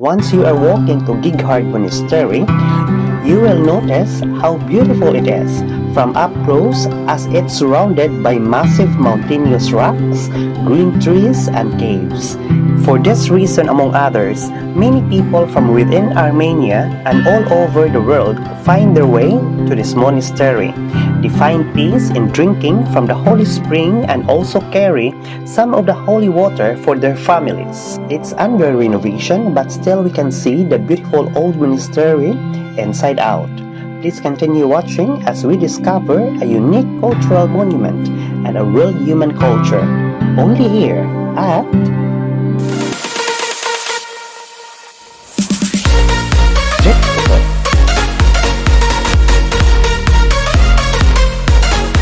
Once you are walking to GEGHARD Monastery, you will notice how beautiful it is from up close as it's surrounded by massive mountainous rocks, green trees, and caves. For this reason, among others, many people from within Armenia and all over the world find their way to this monastery. They find peace in drinking from the holy spring and also carry some of the holy water for their families. It's under renovation, but still we can see the beautiful old monastery inside out. Please continue watching as we discover a unique cultural monument and a real human culture. Only here at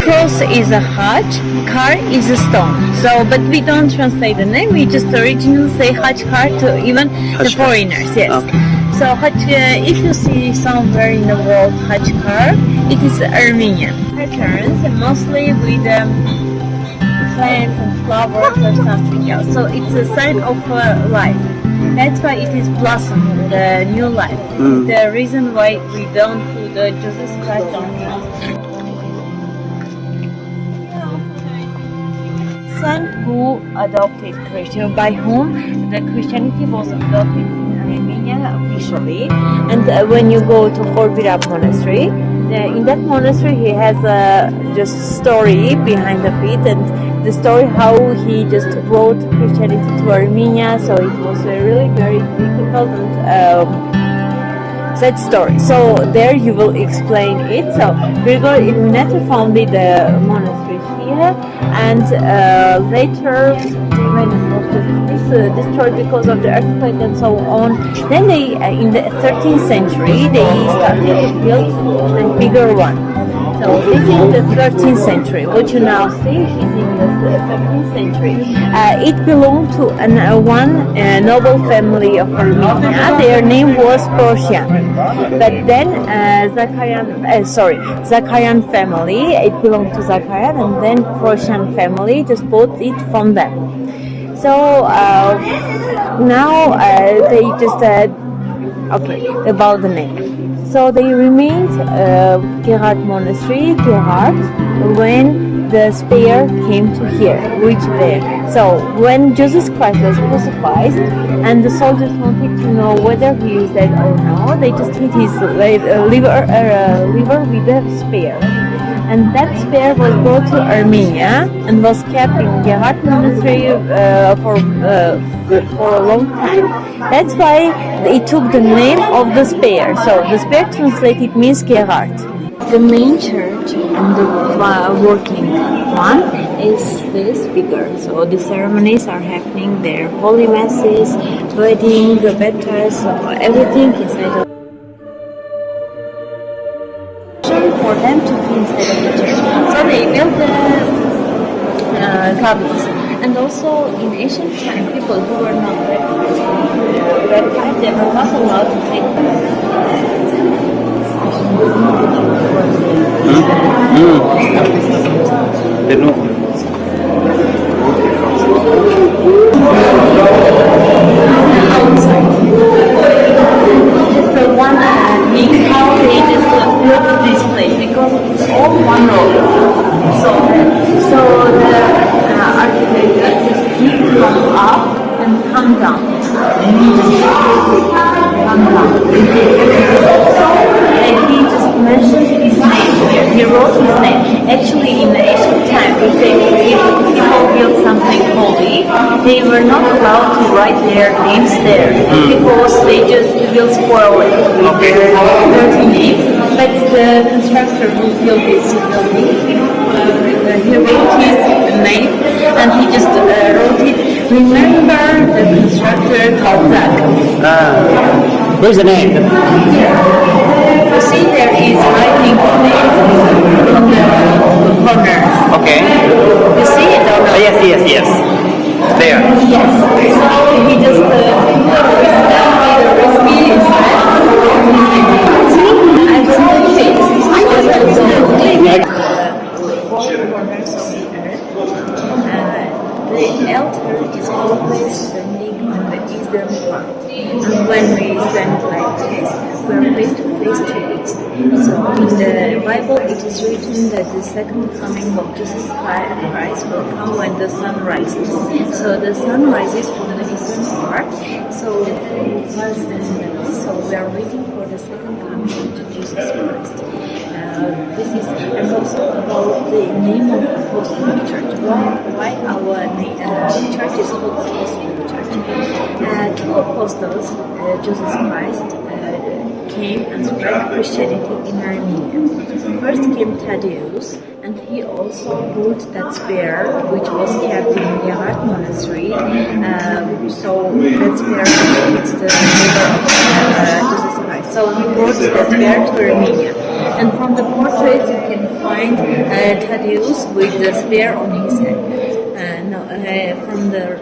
Cross is a Hajj, Kar is a stone. So, but we don't translate the name. We just originally say Hajj Kar to even the foreigners. Yes. Okay. So Hajj, if you see somewhere in the world Hajj Kar, it is Armenian patterns, mostly with plants and flowers or something else. So it's a sign of life. That's why it is blossom, the new life. This is the reason why we don't put Jesus Christ on it. Son who adopted Christian, by whom the Christianity was adopted in Armenia officially. And when you go to Horvira Monastery, in that monastery he has a just story behind of it, and the story how he just brought Christianity to Armenia. So it was really very difficult and sad story. So there you will explain it. So Grigor Illuminator founded the monastery here, and later they were destroyed because of the earthquake and so on. Then they, in the 13th century, they started to build a bigger one. So this is the 13th century. What you now see is in the 13th century. It belonged to one noble family of Armenia. Their name was Prosian. But then Zakarian family, it belonged to Zakarian, and then Prosian family just bought it from them. So now they just okay, about the name. So they remained Gerhard Monastery, Gerhard, when the spear came to here, reached there. So when Jesus Christ was crucified and the soldiers wanted to know whether he is dead or no, they just hit his liver with a spear. And that spear was brought to Armenia and was kept in Gerhard Monastery for a long time. That's why it took the name of the spear. So the spear translated means Gerhard. The main church and the working one is this bigger. So the ceremonies are happening there. Holy masses, wedding, betters, everything inside of for them to be inside of the church. So they built the cabins. And also in ancient time, people who were not baptized, they were not allowed to take outside. The one big how they just built this place, because it's all one road. So the architect just keep from up and come down. And he just mentioned his name here. He wrote his name. Actually, in the ancient time, if people built something holy, they were not allowed to write their names there because they just will spoil it with their dirty names. But the constructor who built this building, he wrote his name and he just wrote it. Remember the constructor called Zach. where's the name? You see there is writing name on the corner. Okay. You see it or not? Yes. There. Yes. So he just the recipe inside. Four corners of the earth. The altar is always standing on the eastern part. And when monastery is stand like this. We are face to face to east. So in the Bible it is written that the second coming of Jesus Christ will come when the sun rises. So the sun rises from the eastern part. So we are waiting for the second coming of Jesus Christ. This is and also about the name of Apostolic Church. Why our church is called Apostolic Church? Two apostles, Jesus Christ, came and spread Christianity in Armenia. First came Thaddeus, and he also brought that spear which was kept in GEGHARD Monastery. So that spear is the neighbor of Jesus Christ. So he brought that spear to Armenia. And from the portraits you can find Thaddeus with the spear on his head. From the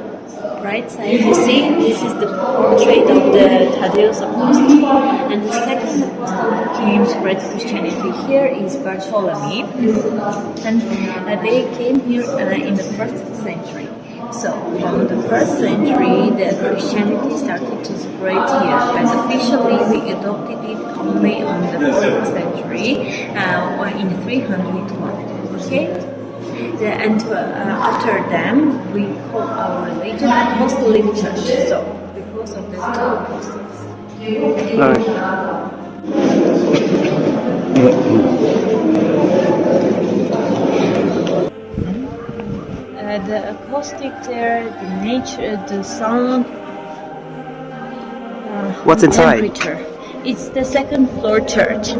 right side you see this is the portrait of the Thaddeus apostle, and the second apostle who came to spread Christianity here is Bartholomew, and they came here in the 1st century. So from the 1st century the Christianity started to spread here, but officially we adopted it only on the 4th century in 301. Okay? After them, we call our religion Apostolic Church. So, because of the two apostles. The acoustic there, the nature, the sound. What's inside? Temperature. It's the second floor church.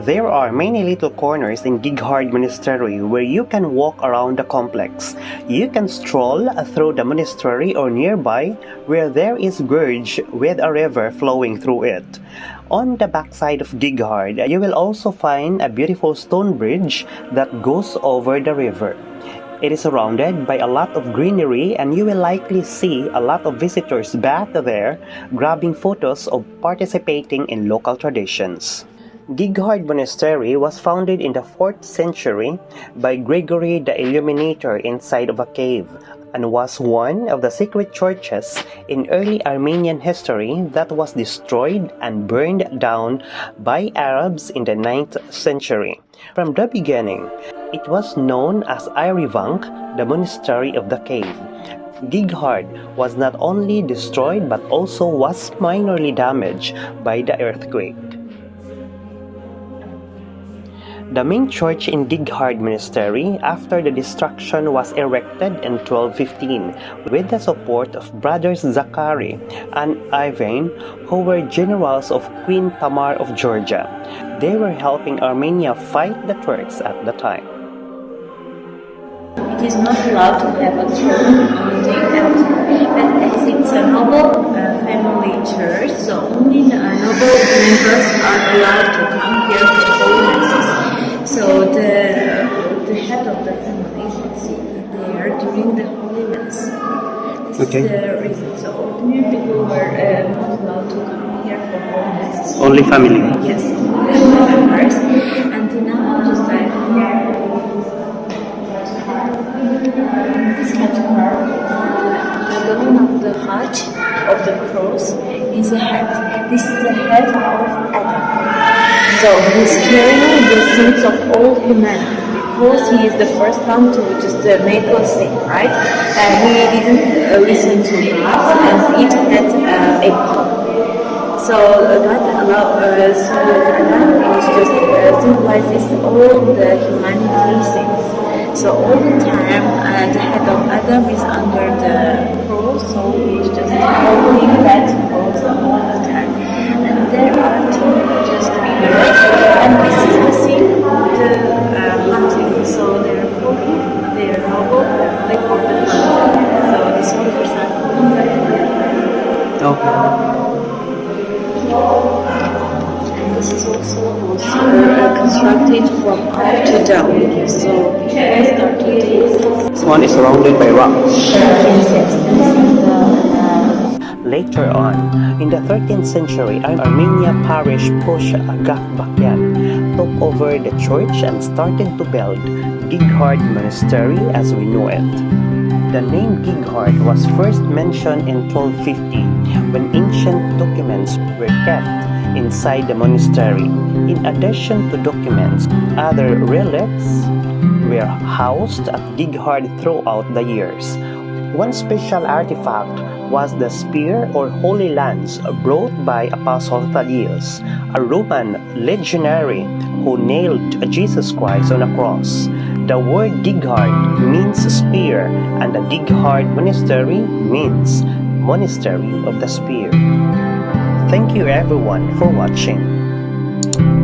There are many little corners in GEGHARD Monastery where you can walk around the complex. You can stroll through the monastery or nearby where there is gorge with a river flowing through it. On the backside of GEGHARD, you will also find a beautiful stone bridge that goes over the river. It is surrounded by a lot of greenery, and you will likely see a lot of visitors back there grabbing photos of participating in local traditions. GEGHARD Monastery was founded in the 4th century by Gregory the Illuminator inside of a cave, and was one of the secret churches in early Armenian history that was destroyed and burned down by Arabs in the 9th century. From the beginning, it was known as yerevan, the monastery of the cave. GEGHARD was not only destroyed but also was minorly damaged by the earthquake. The main church in GEGHARD Monastery after the destruction was erected in 1215 with the support of brothers Zachary and Ivan, who were generals of Queen Tamar of Georgia. They were helping Armenia fight the Turks at the time. It is not allowed to have a throne on the altar, but as it's a noble family church, so only noble members are allowed to come here for holy masses. So the head of the family should sit there during the holy mass. This is the reason. So ordinary people were not allowed to come here for holy masses. Only family? Yes, only family members. And now just like here. This Hajj card, the name of the Hajj of the cross is a head. This is the head of Adam. So he's carrying the sins of all humanity because he is the first one to just make us sin, right? He didn't listen to God and it had a problem. So God allowed, so Adam is just symbolizes all the humanity sins. So all the time, the head of Adam is under the cross, so he's just holding that cross all the time. And there are two just figures, and this is the scene of the hunting. So they're holding their noble family for the hunting. So the soldiers are holding that. Okay. This is also constructed from up to down. So This one is surrounded by rocks. Later on, in the 13th century, Armenia parish Pusha Agaf took over the church and started to build GEGHARD Monastery as we know it. The name Geghard was first mentioned in 1250 when ancient documents were kept inside the monastery. In addition to documents, other relics were housed at Geghard throughout the years. One special artifact was the spear or holy lance brought by Apostle Thaddeus, a Roman legionary who nailed Jesus Christ on a cross. The word Geghard means spear, and the Geghard Monastery means monastery of the spear. Thank you everyone for watching.